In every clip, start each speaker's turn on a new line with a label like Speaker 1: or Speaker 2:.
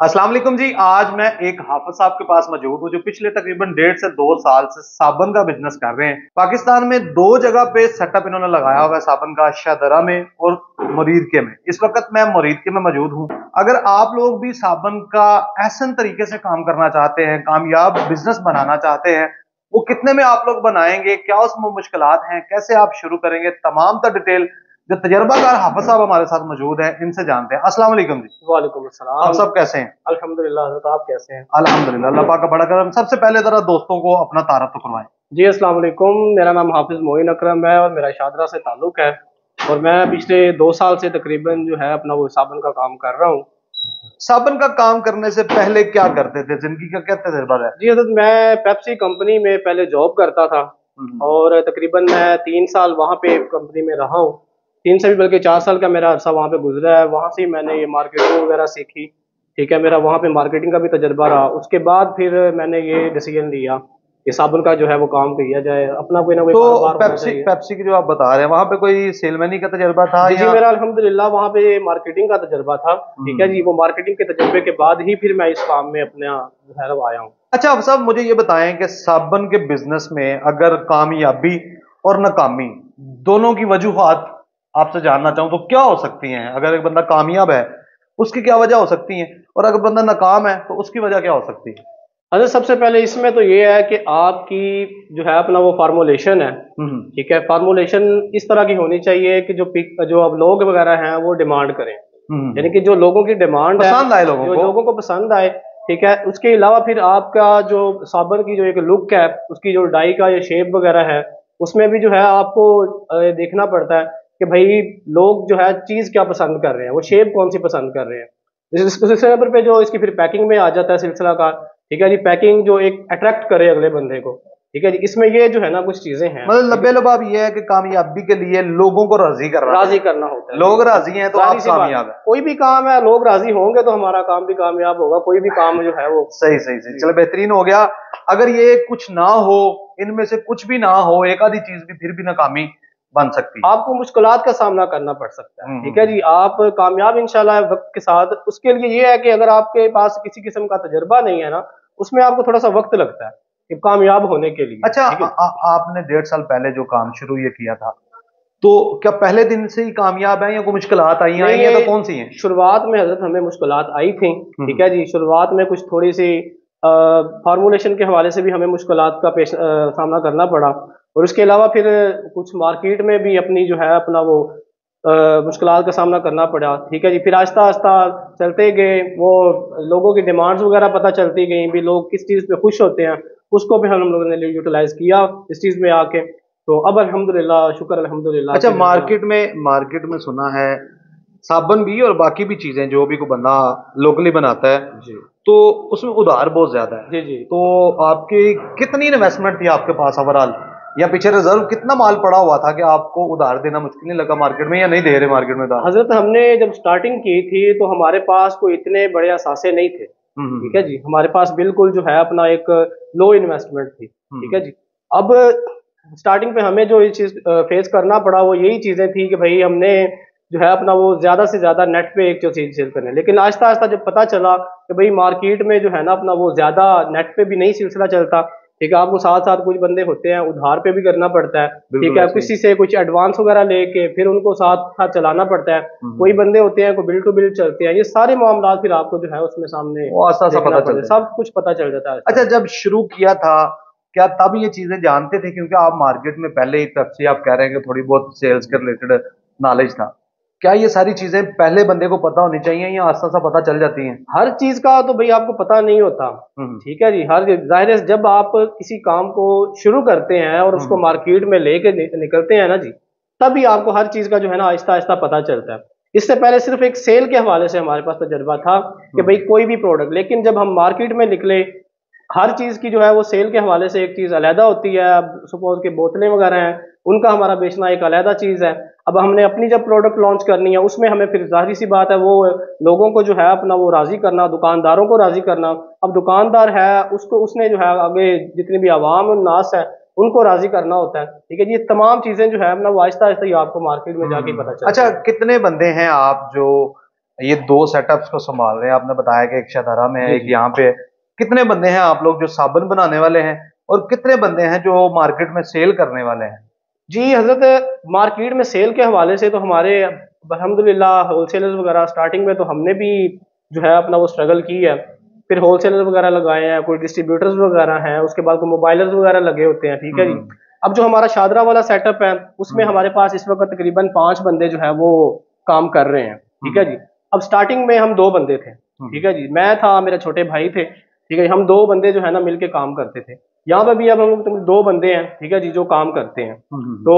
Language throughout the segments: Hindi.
Speaker 1: अस्सलाम वालेकुम जी। आज मैं एक हाफिज साहब के पास मौजूद हूँ जो पिछले तकरीबन 1.5 से 2 साल से साबन का बिजनेस कर रहे हैं। पाकिस्तान में दो जगह पे सेटअप इन्होंने लगाया हुआ है साबन का, शाहदरा में और मुरीदके में। इस वक्त मैं मुरीदके में मौजूद हूँ। अगर आप लोग भी साबन का ऐसा तरीके से काम करना चाहते हैं, कामयाब बिजनेस बनाना चाहते हैं, वो कितने में आप लोग बनाएंगे, क्या उसमें मुश्किलात हैं, कैसे आप शुरू करेंगे, तमाम तर डिटेल जो तजर्बाकार हाफिज साहब हमारे साथ मौजूद है इनसे जानते हैं। अस्सलाम वालेकुम जी।
Speaker 2: वालेकुम
Speaker 1: आप
Speaker 2: अस्सलाम।
Speaker 1: सब कैसे हैं?
Speaker 2: अल्हम्दुलिल्लाह हज़रत, आप कैसे हैं?
Speaker 1: अल्हम्दुलिल्लाह, अल्लाह पाक का बड़ा करम। सबसे पहले जरा दोस्तों को अपना तारफ तो करवाएं।
Speaker 2: जी अस्सलाम वालेकुम, मेरा नाम हाफिज़ मोइन अकरम है और मेरा शादरा से ताल्लुक़ है। और मैं पिछले 2 साल से तकरीबन जो है अपना वो साबुन का काम कर रहा हूँ।
Speaker 1: साबन का काम करने से पहले क्या करते थे, जिंदगी का क्या तजुर्बा है?
Speaker 2: जी हज़रत, मैं पेप्सी कंपनी में पहले जॉब करता था और तकरीबन मैं 3 साल वहाँ पे कंपनी में रहा हूँ। 3 से भी बल्कि 4 साल का मेरा अरसा वहाँ पे गुज़रा है। वहाँ से ही मैंने ये मार्केटिंग वगैरह सीखी। ठीक है, मेरा वहाँ पे मार्केटिंग का भी तजुर्बा रहा। उसके बाद फिर मैंने ये डिसीजन लिया कि साबुन का जो है वो काम किया जाए, अपना कोई ना कोई
Speaker 1: तो
Speaker 2: कारोबार होना
Speaker 1: पेप्सी
Speaker 2: चाहिए।
Speaker 1: पेप्सी की जो आप बता रहे हैं, वहां पे कोई सेलमैनी का तजुर्बा था
Speaker 2: जी,
Speaker 1: या?
Speaker 2: मेरा अल्हम्दुलिल्लाह वहाँ पे मार्केटिंग का तजुर्बा था। ठीक है
Speaker 1: हम्म।
Speaker 2: जी, वो मार्केटिंग के तजुर्बे के बाद ही फिर मैं इस काम में अपना जो है वो आया हूँ।
Speaker 1: अच्छा, अब साहब मुझे ये बताएं कि साबन के बिजनेस में अगर कामयाबी और नाकामी दोनों की वजूहात आपसे जानना चाहूं तो क्या हो सकती हैं? अगर एक बंदा कामयाब है उसकी क्या वजह हो सकती है, और अगर बंदा नाकाम है तो उसकी वजह क्या हो सकती है?
Speaker 2: अच्छा, सबसे पहले इसमें तो ये है कि आपकी जो है अपना वो फार्मूलेशन है।
Speaker 1: हम्म।
Speaker 2: ठीक है, फार्मूलेशन इस तरह की होनी चाहिए कि जो अब लोग वगैरह हैं वो डिमांड करें।
Speaker 1: हम्म।
Speaker 2: यानी कि जो लोगों की डिमांड है,
Speaker 1: पसंद आए लोगों
Speaker 2: जो
Speaker 1: को।
Speaker 2: लोगों को पसंद आए। ठीक है, उसके अलावा फिर आपका जो साबुन की जो एक लुक है, उसकी जो डाई का ये शेप वगैरह है, उसमें भी जो है आपको देखना पड़ता है कि भाई लोग जो है चीज़ क्या पसंद कर रहे हैं, वो शेप कौन सी पसंद कर रहे हैं। इस नंबर पे जो इसकी फिर पैकिंग में आ जाता है सिलसिला का। ठीक है जी, पैकिंग जो एक अट्रैक्ट करे अगले बंदे को। ठीक है जी, इसमें ये जो है ना कुछ चीजें हैं।
Speaker 1: मतलब लब्बे लबाब ये है कि कामयाबी के लिए लोगों को राजी करना
Speaker 2: राजी
Speaker 1: पड़ेगा।
Speaker 2: करना होता है जी।
Speaker 1: लोग राजी हैं तो
Speaker 2: जाहिर
Speaker 1: आप
Speaker 2: सी बात है,
Speaker 1: कामयाब है।
Speaker 2: कोई भी काम है लोग राजी होंगे तो हमारा काम भी कामयाब होगा, कोई भी काम जो है वो।
Speaker 1: सही सही सही,
Speaker 2: जी।
Speaker 1: चलो बेहतरीन हो गया। अगर ये कुछ ना हो, इनमें से कुछ भी ना हो, एक आधी चीज भी फिर भी नाकामी बन सकती है।
Speaker 2: आपको मुश्किलात का सामना करना पड़ सकता है। ठीक है
Speaker 1: हम्म।
Speaker 2: जी, आप कामयाब इंशाल्लाह वक्त के साथ। उसके लिए ये है कि अगर आपके पास किसी किस्म का तजुर्बा नहीं है ना, उसमें आपको थोड़ा सा वक्त लगता है कि कामयाब होने के लिए।
Speaker 1: अच्छा,
Speaker 2: ठीक है।
Speaker 1: आपने 1.5 साल पहले जो काम शुरू ये किया था, तो क्या पहले दिन से ही कामयाब है या कोई मुश्किलात आई
Speaker 2: नहीं,
Speaker 1: हैं तो
Speaker 2: ये
Speaker 1: कौन सी हैं?
Speaker 2: शुरुआत में हजरत हमें मुश्किलात आई थी। ठीक है जी, शुरुआत में कुछ थोड़ी सी फार्मूलेशन के हवाले से भी हमें मुश्किलात का सामना करना पड़ा। और उसके अलावा फिर कुछ मार्केट में भी अपनी जो है अपना वो मुश्किलात का सामना करना पड़ा। ठीक है जी, फिर आहिस्ता आहिस्ता चलते गए, वो लोगों की डिमांड्स वगैरह पता चलती गई भी लोग किस चीज़ पे खुश होते हैं। उसको भी हम लोगों ने यूटिलाइज किया इस चीज़ में आके। तो अब अल्हम्दुलिल्लाह, शुक्र अल्हम्दुलिल्लाह
Speaker 1: अच्छा,
Speaker 2: कि जो है ना।
Speaker 1: मार्केट में सुना है साबन भी और बाकी भी चीजें जो भी कोई बंदा लोकली बनाता है
Speaker 2: जी
Speaker 1: तो उसमें उधार बहुत ज्यादा है।
Speaker 2: जी जी।
Speaker 1: तो आपकी कितनी इन्वेस्टमेंट थी आपके पास ओवरऑल, या पीछे रिजर्व कितना माल पड़ा हुआ था कि आपको उधार देना मुश्किल नहीं लगा मार्केट में, या नहीं दे रहे मार्केट में उधार?
Speaker 2: हजरत, हमने जब स्टार्टिंग की थी तो हमारे पास कोई इतने बड़े असासे नहीं थे। ठीक है
Speaker 1: हम्म।
Speaker 2: जी, हमारे पास बिल्कुल जो है अपना एक लो इन्वेस्टमेंट थी। ठीक है
Speaker 1: हम्म।
Speaker 2: जी। अब स्टार्टिंग पे हमें जो ये चीज़ फेस करना पड़ा वो यही चीज़ें थी कि भाई हमने जो है अपना वो ज़्यादा से ज़्यादा नेट पे एक जो चीज़ सेल करनी है। लेकिन आहिस्ता आहिस्ता जब पता चला कि भाई मार्केट में जो है ना अपना वो ज़्यादा नेट पे भी नहीं सिलसिला चलता। ठीक है, आपको साथ साथ कुछ बंदे होते हैं उधार पे भी करना पड़ता है। ठीक
Speaker 1: बिल्कुल
Speaker 2: है,
Speaker 1: ऐसे ही।
Speaker 2: किसी से कुछ एडवांस वगैरह लेके फिर उनको साथ साथ चलाना पड़ता है। कोई
Speaker 1: हम्म।
Speaker 2: बंदे होते हैं कोई बिल टू बिल चलते हैं। ये सारे मामला फिर आपको जो है उसमें सामने
Speaker 1: वो आस्ता आस्ता
Speaker 2: देखना
Speaker 1: पता
Speaker 2: पड़ता है,
Speaker 1: चलता है।
Speaker 2: सब कुछ पता चल जाता है आहिस्ता
Speaker 1: अच्छा,
Speaker 2: आहिस्ता।
Speaker 1: जब शुरू किया था क्या तब ये चीजें जानते थे, क्योंकि आप मार्केट में पहले ही पेप्सी आप कह रहे हैं कि थोड़ी बहुत सेल्स के रिलेटेड नॉलेज था, क्या ये सारी चीजें पहले बंदे को पता होनी चाहिए या आस्ता आस्ता पता चल जाती हैं?
Speaker 2: हर चीज का तो भाई आपको पता नहीं होता।
Speaker 1: हम्म।
Speaker 2: ठीक है जी, हर जाहिर है जब आप किसी काम को शुरू करते हैं और उसको
Speaker 1: हम्म।
Speaker 2: मार्केट में लेके निकलते हैं ना जी, तभी आपको हर चीज का जो है ना आहिस्ता आहिस्ता पता चलता है। इससे पहले सिर्फ एक सेल के हवाले से हमारे पास तजर्बा था कि भाई कोई भी प्रोडक्ट। लेकिन जब हम मार्केट में निकले, हर चीज की जो है वो सेल के हवाले से एक चीज अलहदा होती है। अब सपोज के बोतलें वगैरह हैं, उनका हमारा बेचना एक अलहदा चीज है। अब हमने अपनी जब प्रोडक्ट लॉन्च करनी है उसमें हमें फिर जाहिर सी बात है वो लोगों को जो है अपना वो राजी करना, दुकानदारों को राजी करना। अब दुकानदार है उसको उसने जो है आगे जितनी भी आवाम नास है उनको राजी करना होता है। ठीक है जी, ये तमाम चीजें जो है ना वो आहिस्ता आहिस्ता ही आपको मार्केट में जाके ही पता चलती
Speaker 1: अच्छा,
Speaker 2: है।
Speaker 1: कितने बंदे हैं आप जो ये दो सेटअप्स को संभाल रहे हैं, आपने बताया कि एक शहदारा में है,
Speaker 2: जी
Speaker 1: एक
Speaker 2: जी
Speaker 1: यहाँ पे है। कितने बंदे हैं आप लोग जो साबुन बनाने वाले हैं, और कितने बंदे हैं जो मार्केट में सेल करने वाले हैं?
Speaker 2: जी हजरत, मार्केट में सेल के हवाले से तो हमारे अल्हम्दुलिल्लाह होलसेलर्स वगैरह स्टार्टिंग में तो हमने भी जो है अपना वो स्ट्रगल की है। फिर होलसेलर्स वगैरह लगाए हैं, कोई डिस्ट्रीब्यूटर्स वगैरह हैं, उसके बाद कोई मोबाइलर्स वगैरह लगे होते हैं, ठीक है जी।
Speaker 1: हम्म।
Speaker 2: अब जो हमारा शादरा वाला सेटअप है उसमें
Speaker 1: हम्म।
Speaker 2: हमारे पास इस वक्त तकरीबन 5 बंदे जो है वो काम कर रहे हैं, ठीक है
Speaker 1: हम्म।
Speaker 2: जी। अब स्टार्टिंग में हम 2 बंदे थे, ठीक
Speaker 1: हम्म।
Speaker 2: है जी, मैं था, मेरे छोटे भाई थे, ठीक है, हम 2 बंदे जो है ना मिलके काम करते थे। यहाँ पे भी अब हम लोग 2 बंदे हैं, ठीक है जी, जो काम करते हैं।
Speaker 1: हम्म।
Speaker 2: तो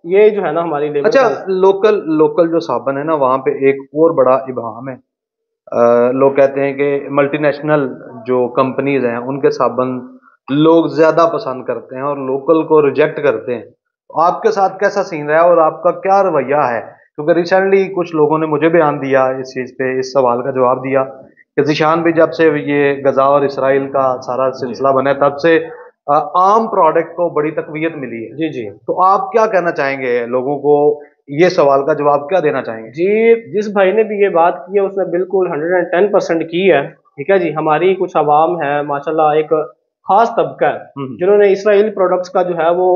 Speaker 2: ये जो है ना हमारी लेबर
Speaker 1: अच्छा,
Speaker 2: का।
Speaker 1: लोकल लोकल जो साबन है ना, वहाँ पे एक और बड़ा इबाम है। लोग कहते हैं कि मल्टीनेशनल जो कंपनीज हैं उनके साबन लोग ज्यादा पसंद करते हैं और लोकल को रिजेक्ट करते हैं। तो आपके साथ कैसा सीन रहा है और आपका क्या रवैया है? क्योंकि रिसेंटली कुछ लोगों ने मुझे बयान दिया इस चीज पे, इस सवाल का जवाब दिया कि जिशान भी जब से ये गजा और इसराइल का सारा
Speaker 2: जी
Speaker 1: सिलसिला बना है, तब से आम प्रोडक्ट को बड़ी तकवीत मिली है।
Speaker 2: जी जी
Speaker 1: तो आप क्या कहना चाहेंगे लोगों को? ये सवाल का जवाब क्या देना चाहेंगे?
Speaker 2: जी, जिस भाई ने भी ये बात की है उसने बिल्कुल 110% की है, ठीक है जी। हमारी कुछ आवाम है माशाल्लाह, एक खास तबका है जिन्होंने इसराइली प्रोडक्ट्स का जो है वो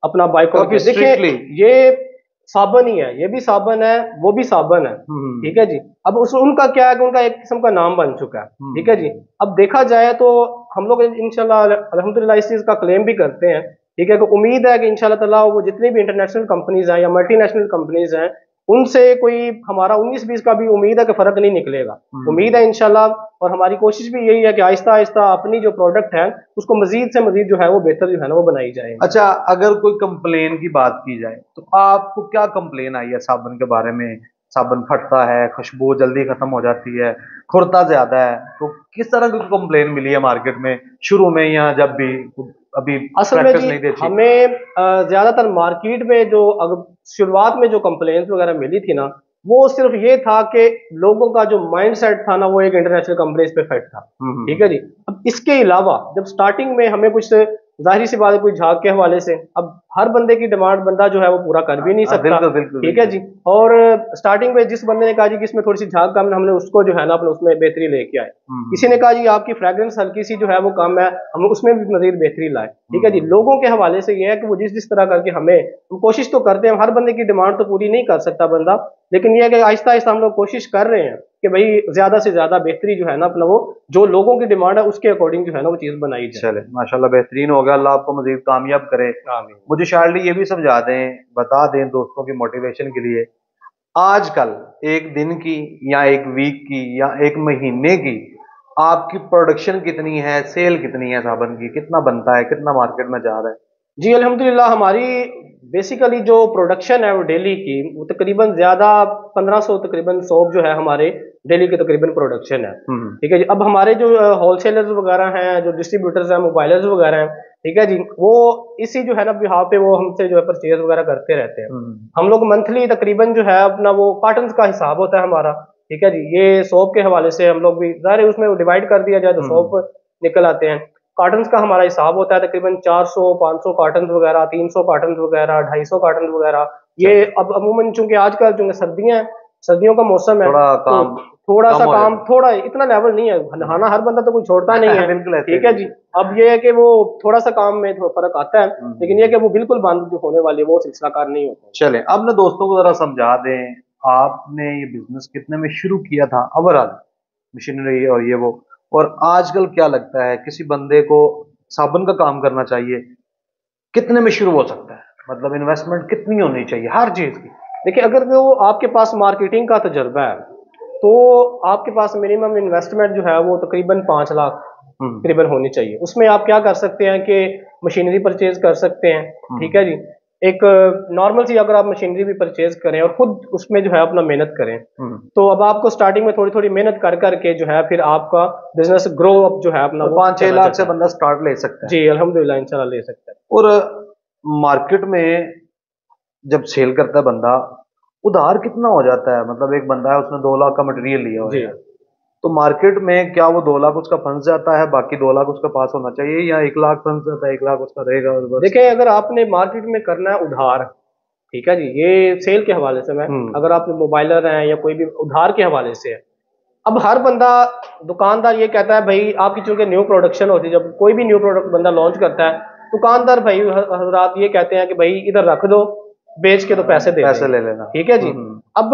Speaker 2: अपना बाइकआउट
Speaker 1: काफी
Speaker 2: किया। देखिए,
Speaker 1: स्ट्रिक्टली।
Speaker 2: ये साबन ही है, ये भी साबन है, वो भी साबन है,
Speaker 1: हम्म।
Speaker 2: ठीक है जी। अब उस उनका क्या है कि उनका एक किस्म का नाम बन चुका है, ठीक है जी।
Speaker 1: हम्म।
Speaker 2: अब देखा जाए तो हम लोग इंशाल्लाह अल्हम्दुलिल्लाह इस चीज का क्लेम भी करते हैं, ठीक है, कि उम्मीद है कि इंशाल्लाह ताला वो जितनी भी इंटरनेशनल कंपनीज हैं या मल्टीनेशनल कंपनीज हैं उनसे कोई हमारा 19-20 का भी उम्मीद है कि फर्क नहीं निकलेगा। उम्मीद है इंशाल्लाह, और हमारी कोशिश भी यही है कि आहिस्ता आहिस्ता अपनी जो प्रोडक्ट है उसको मजीद से मजीद जो है वो बेहतर जो है ना वो बनाई जाए।
Speaker 1: अच्छा, अगर कोई कंप्लेन की बात की जाए तो आपको क्या कंप्लेन आई है साबन के बारे में? साबन फटता है, खुशबू जल्दी खत्म हो जाती है, खुरता ज्यादा है, तो किस तरह की कंप्लेन मिली है मार्केट में शुरू में या जब भी? अभी
Speaker 2: असल में
Speaker 1: प्रैक्टिस
Speaker 2: जी
Speaker 1: नहीं थी अच्छी।
Speaker 2: हमें ज्यादातर मार्केट में जो अगर शुरुआत में जो कंप्लेंट्स वगैरह मिली थी ना, वो सिर्फ ये था कि लोगों का जो माइंड सेट था ना वो एक इंटरनेशनल कंपनीज पे फिट था, ठीक है जी। अब इसके अलावा जब स्टार्टिंग में हमें कुछ जाहिर सी बात है, कोई झाग के हवाले से अब हर बंदे की डिमांड बंदा जो है वो पूरा कर भी नहीं सकता,
Speaker 1: बिल्कुल बिल्कुल
Speaker 2: ठीक है
Speaker 1: बिल्कुल।
Speaker 2: जी। और स्टार्टिंग में जिस बंदे ने कहा जी कि इसमें थोड़ी सी झाग कम है, हमने उसको जो है ना अपने उसमें बेहतरी लेके आए। किसी ने कहा जी आपकी फ्रेग्रेंस हल्की सी जो है वो कम है, हम उसमें भी मजीद बेहतरी लाए, ठीक है जी। लोगों के हवाले से ये है कि वो जिस जिस तरह करके हमें, हम कोशिश तो करते हैं, हर बंदे की डिमांड तो पूरी नहीं कर सकता बंदा, लेकिन ये है कि आहिस्ता आहिस्ता हम लोग कोशिश कर रहे हैं कि भाई ज्यादा से ज्यादा बेहतरी जो है ना अपना वो जो लोगों की डिमांड है उसके अकॉर्डिंग जो है ना वो चीज बनाई जाए।
Speaker 1: चले, माशाल्लाह बेहतरीन हो गया, अल्लाह आपको मजीद कामयाब करे।
Speaker 2: आमीन।
Speaker 1: मुझे शायद ये भी समझा दें, बता दें दोस्तों की मोटिवेशन के लिए, आजकल एक दिन की या एक वीक की या एक महीने की आपकी प्रोडक्शन कितनी है, सेल कितनी है, साबन की कितना बनता है, कितना मार्केट में जा रहा है?
Speaker 2: जी अल्हम्दुलिल्लाह हमारी बेसिकली जो प्रोडक्शन है वो डेली की वो तकरीबन ज्यादा 1500 तकरीबन सोप जो है हमारे डेली की तकरीबन प्रोडक्शन है, ठीक है जी। अब हमारे जो होलसेलर्स वगैरह हैं, जो डिस्ट्रीब्यूटर्स हैं, मोबाइलर्स वगैरह हैं, ठीक है जी, वो इसी जो है ना बिहार पे वो हमसे जो है परचेज वगैरह करते रहते हैं। हम लोग मंथली तकरीबन जो है अपना वो कार्टन का हिसाब होता है हमारा, ठीक है जी। ये सोप के हवाले से हम लोग भी ज़ाहिर है उसमें डिवाइड कर दिया जाए तो सोप निकल आते हैं। कार्टन का हमारा हिसाब होता है तकरीबन 400-500 कार्टन वगैरह, 300 कार्टन वगैरह, 250 कार्टन वगैरह। ये अब अमूमन चूंकि आजकल जो सर्दियां हैं, सर्दियों का मौसम है,
Speaker 1: थोड़ा
Speaker 2: तो
Speaker 1: काम
Speaker 2: थोड़ा
Speaker 1: कम
Speaker 2: सा
Speaker 1: हो
Speaker 2: काम,
Speaker 1: जाता
Speaker 2: थोड़ा इतना लेवल नहीं है, नहाना हर बंदा तो कोई छोड़ता नहीं है,
Speaker 1: है। बिल्कुल ऐसे
Speaker 2: ठीक है जी। अब ये है कि वो थोड़ा सा काम में थोड़ा फर्क आता है, लेकिन ये है कि वो बिल्कुल बंद जो होने वाली है वो सिलसिला कार नहीं होता।
Speaker 1: चले, अब ना दोस्तों को जरा समझा दें, आपने ये बिजनेस कितने में शुरू किया था ओवरऑल, मशीनरी और ये वो, और आजकल क्या लगता है किसी बंदे को साबुन का काम करना चाहिए, कितने में शुरू हो सकता है? मतलब इन्वेस्टमेंट कितनी होनी चाहिए हर चीज की?
Speaker 2: देखिए, अगर तो आपके पास मार्केटिंग का तजर्बा है तो आपके पास मिनिमम इन्वेस्टमेंट जो है वो तकरीबन 5 लाख तकरीबन होनी चाहिए। उसमें आप क्या कर सकते हैं कि मशीनरी परचेज कर सकते हैं, ठीक है जी। एक नॉर्मल सी अगर आप मशीनरी भी परचेज करें और खुद उसमें जो है अपना मेहनत करें, तो अब आपको स्टार्टिंग में थोड़ी थोड़ी मेहनत कर करके जो है फिर आपका बिजनेस ग्रो अप जो है अपना
Speaker 1: तो
Speaker 2: वो
Speaker 1: 5-6
Speaker 2: चला
Speaker 1: लाख से
Speaker 2: जाता है।
Speaker 1: बंदा स्टार्ट ले सकता है?
Speaker 2: जी अल्हम्दुलिल्लाह इंशाल्लाह ले सकता है।
Speaker 1: और मार्केट में जब सेल करता है बंदा, उधार कितना हो जाता है? मतलब एक बंदा है उसने 2 लाख का मटेरियल लिया हुआ
Speaker 2: जी
Speaker 1: है, तो मार्केट में क्या वो 2 लाख उसका फंस जाता है, बाकी 2 लाख उसका पास होना चाहिए, या 1 लाख फंस जाता है, 1 लाख उसका रहेगा और बस?
Speaker 2: देखिए, अगर आपने मार्केट में करना है उधार, ठीक है जी, ये सेल के हवाले से मैं, अगर आप मोबाइलर हैं या कोई भी उधार के हवाले से है। अब हर बंदा, दुकानदार ये कहता है भाई आपकी चूंकि न्यू प्रोडक्शन होती है, जब कोई भी न्यू प्रोडक्ट बंदा लॉन्च करता है, दुकानदार भाई हजरात ये कहते हैं कि भाई इधर रख दो, बेच के तो पैसे
Speaker 1: ले लेना।
Speaker 2: ठीक है जी। अब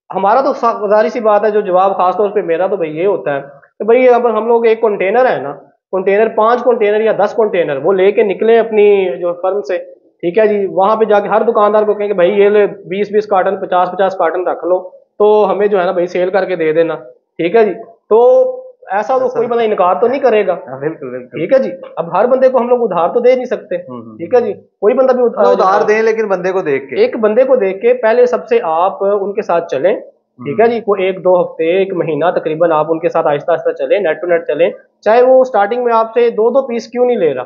Speaker 2: हमारा तो जाहिर सी बात है, जो जवाब खासतौर पे मेरा तो भाई ये होता है कि भाई अब हम लोग एक कंटेनर है ना, कंटेनर 5 कंटेनर या 10 कंटेनर वो लेके निकले अपनी जो फर्म से, ठीक है जी, वहां पे जाके हर दुकानदार को कहेंगे भाई ये ले 20-20 कार्टन 50-50 कार्टन रख लो, तो हमें जो है ना भाई सेल करके दे देना, ठीक है जी। तो ऐसा तो कोई बंदा इनकार तो नहीं करेगा।
Speaker 1: बिल्कुल बिल्कुल।
Speaker 2: ठीक है जी। अब हर बंदे को हम लोग उधार तो दे नहीं सकते, ठीक है जी, कोई बंदा भी
Speaker 1: उधार दें, लेकिन बंदे को देख के,
Speaker 2: एक बंदे को देख के पहले सबसे आप उनके साथ चलें, ठीक है जी, को 1-2 हफ्ते 1 महीना तकरीबन आप उनके साथ आहिस्ता आहिस्ता चले, नेट टू नेट चले, चाहे वो स्टार्टिंग में आपसे 2-2 पीस क्यों नहीं ले रहा,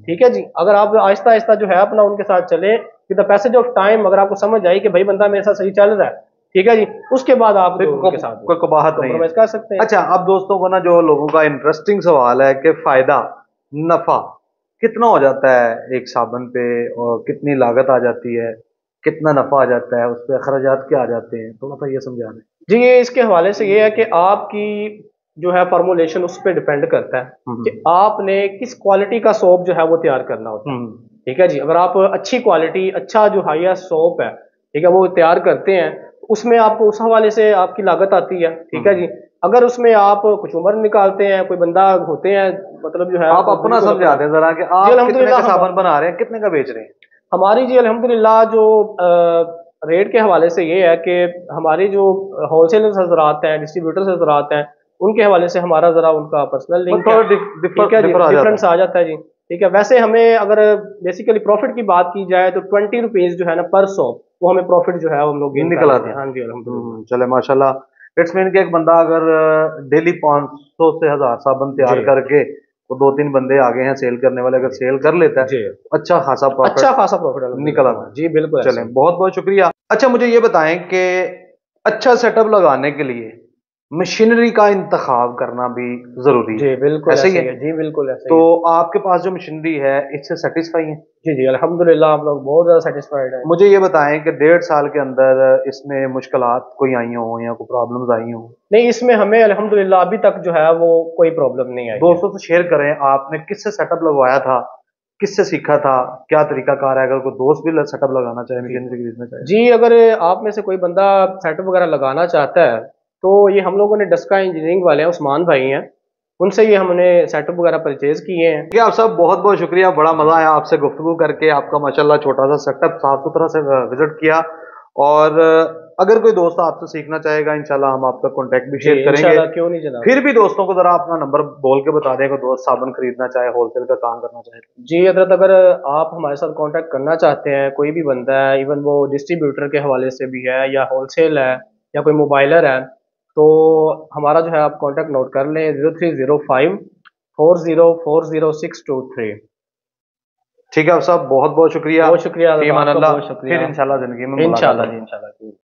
Speaker 2: ठीक है जी, अगर आप आहिस्ता आहिस्ता जो है अपना उनके साथ चले, with the passage of time अगर आपको समझ आई कि भाई बंदा मेरे साथ सही चल रहा है, ठीक है जी, उसके बाद आप उनके साथ
Speaker 1: कोई कबाहत नहीं
Speaker 2: कर सकते हैं।
Speaker 1: अच्छा, अब दोस्तों को ना, जो लोगों का इंटरेस्टिंग सवाल है कि फायदा नफा कितना हो जाता है एक साबुन पे, और कितनी लागत आ जाती है, कितना नफा आ जाता है, उस पर अखराजात क्या आ जाते हैं, थोड़ा सा ये समझा दें
Speaker 2: जी। ये इसके हवाले से ये है कि आपकी जो है फॉर्मुलेशन उस पर डिपेंड करता है कि आपने किस क्वालिटी का सोप जो है वो तैयार करना होता है, ठीक है जी। अगर आप अच्छी क्वालिटी, अच्छा जो हाईएस्ट सोप है, ठीक है, वो तैयार करते हैं, उसमें आपको उस हवाले से आपकी लागत आती है, ठीक है जी। अगर उसमें आप कुछ उम्र निकालते हैं, कोई बंदा होते हैं, मतलब जो है
Speaker 1: आप अपना समझा दें जरा कि आप कितने का साबुन बना रहे हैं, कितने का बेच रहे हैं।
Speaker 2: हमारी जी अल्हम्दुलिल्लाह जो रेट के हवाले से ये है कि हमारी जो होलसेलर्स हजरात हैं, डिस्ट्रीब्यूटर्स हजरात हैं, उनके हवाले से हमारा जरा उनका पर्सनल लिंक है, डिफरेंस आ जाता है जी, ठीक है। वैसे हमें अगर बेसिकली प्रॉफिट की बात की जाए तो 20 रुपीज जो है ना पर सोप, वो हमें प्रॉफिट जो है हम लोग
Speaker 1: निकल आते हैं। हाँ जी अल्हम्दुलिल्लाह। चले माशाल्लाह। इट्स मीन कि एक बंदा अगर डेली 500 से 1000 साबुन तैयार करके, वो 2-3 बंदे आगे हैं सेल करने वाले, अगर सेल कर लेता है अच्छा खासा प्रॉफिट निकल आता है जी। बिल्कुल। चलें, बहुत बहुत शुक्रिया। अच्छा, मुझे ये बताएं कि अच्छा सेटअप लगाने के लिए मशीनरी का इंतखाब करना भी जरूरी है।
Speaker 2: जी बिल्कुल
Speaker 1: ऐसे ही है
Speaker 2: जी, बिल्कुल ऐसे।
Speaker 1: तो आपके पास जो मशीनरी है, इससे सेटिस्फाई है?
Speaker 2: जी जी अल्हम्दुलिल्लाह, आप लोग बहुत ज्यादा सेटिस्फाइड है।
Speaker 1: मुझे ये बताएं कि 1.5 साल के अंदर इसमें मुश्किलात कोई आई हो या कोई प्रॉब्लम्स आई हो?
Speaker 2: नहीं, इसमें हमें अल्हम्दुलिल्लाह अभी तक जो है वो कोई प्रॉब्लम नहीं आई।
Speaker 1: दोस्तों से शेयर करें, आपने किससे सेटअप लगवाया था, किससे सीखा था, क्या तरीकाकार है, अगर कोई दोस्त भी सेटअप लगाना चाहे, मशीनरी खरीदना चाहे।
Speaker 2: जी, अगर आप में से कोई बंदा सेटअप वगैरह लगाना चाहता है तो ये हम लोगों ने डस्का इंजीनियरिंग वाले हैं, उस्मान भाई हैं, उनसे ये हमने सेटअप वगैरह परचेज किए हैं।
Speaker 1: ठीक है, आप सब बहुत बहुत शुक्रिया, बड़ा मजा आया आपसे गुफ्तगू करके, आपका माशाल्लाह छोटा सा सेटअप साफ सुथरा से विजिट किया। और अगर कोई दोस्त आपसे सीखना चाहेगा, इंशाल्लाह हम आपका कॉन्टैक्ट भी शेयर करेंगे।
Speaker 2: क्यों नहीं जनाब।
Speaker 1: फिर भी दोस्तों को जरा अपना नंबर बोल के बता दें, कोई दोस्त साबुन खरीदना चाहे, होलसेल का काम करना चाहे।
Speaker 2: जी हजरत, अगर आप हमारे साथ कांटेक्ट करना चाहते हैं, कोई भी बंदा है, इवन वो डिस्ट्रीब्यूटर के हवाले से भी है या होलसेल है या कोई मोबाइलर है, तो हमारा जो है आप कांटेक्ट नोट कर लें, 030540400623।
Speaker 1: ठीक है, आप सब बहुत बहुत शुक्रिया।
Speaker 2: बहुत शुक्रिया,
Speaker 1: फिर इंशाल्लाह जिंदगी में
Speaker 2: इंशाल्लाह जी, इंशाल्लाह।